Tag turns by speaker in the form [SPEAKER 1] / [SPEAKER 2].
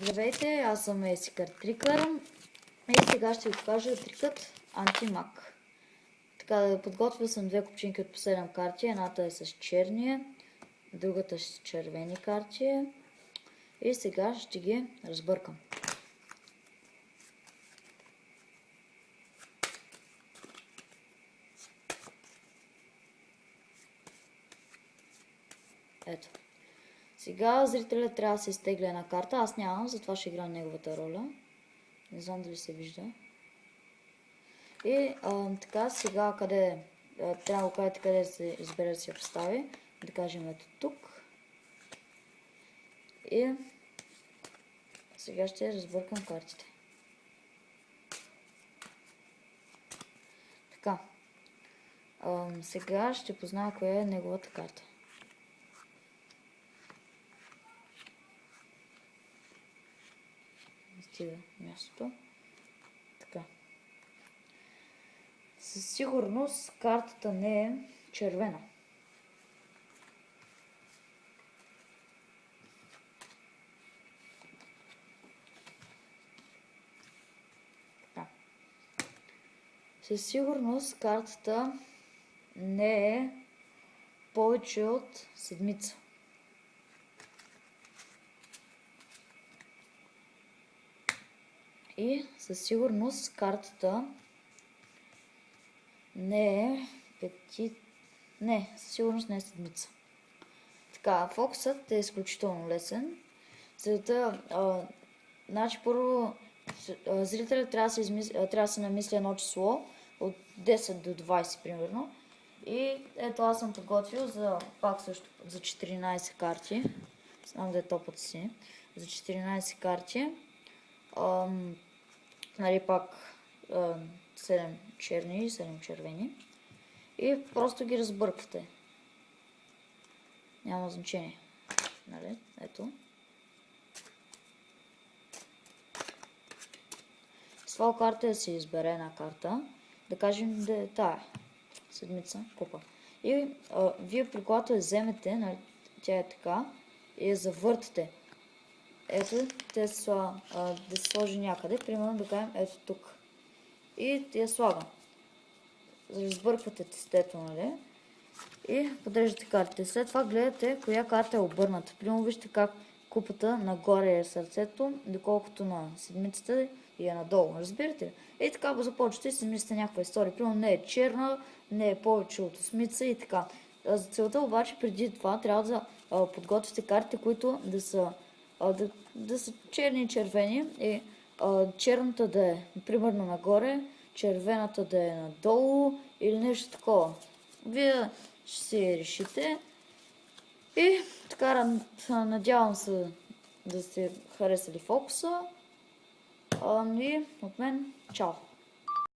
[SPEAKER 1] Здравейте, аз съм Есикър Трикър и сега ще ви покажа трикът антимаг. Така, подготвил съм две купчинки от по 7 карти. Едната е с черния, другата с червени карти. И сега ще ги разбъркам. Ето. Сега зрителят трябва да се изтегля една карта. Аз нямам, затова ще играм неговата роля. Не знам дали се вижда. И така, сега къде трябва да го кажете къде се избере да се постави. Да кажем ето тук. И сега ще разбъркам картите. Така. Сега ще позная коя е неговата карта. Стига мястото. Така. Със сигурност картата не е червена. Така. Със сигурност картата не е повече от седмица. И със сигурност картата не е Не, със сигурност не е седмица. Така, фокусът е изключително лесен. Значи първо зрителят трябва да се намисли едно число от 10 до 20 примерно. И ето аз съм подготвил пак също за 14 карти. Знам да е топът си. За 14 карти. Нали пак 7 черни и 7 червени. И просто ги разбърквате. Няма значение. Нали? Ето. С това карта да се избере една карта. Да кажем да е тая. Седмица, купа. И вие при когато я вземете, нали, тя е така, и я завъртате. Ето, да се сложи някъде, примерно да кажем ето тук. И я слагам. Разбърквате тестето, нали? И подреждате картите. След това гледате коя карта е обърната. Примерно вижте как купата нагоре е сърцето, доколкото на седмицата и е надолу. Разбирате ли? И така започвате и си мислите някаква история. Примерно не е черна, не е повече от осмица и така. За целта обаче преди това трябва да подготвите картите, които да са черни и червени. И черната да е примерно нагоре, червената да е надолу или нещо такова. Вие ще си решите. И така, надявам се да сте харесали фокуса. И от мен, чао!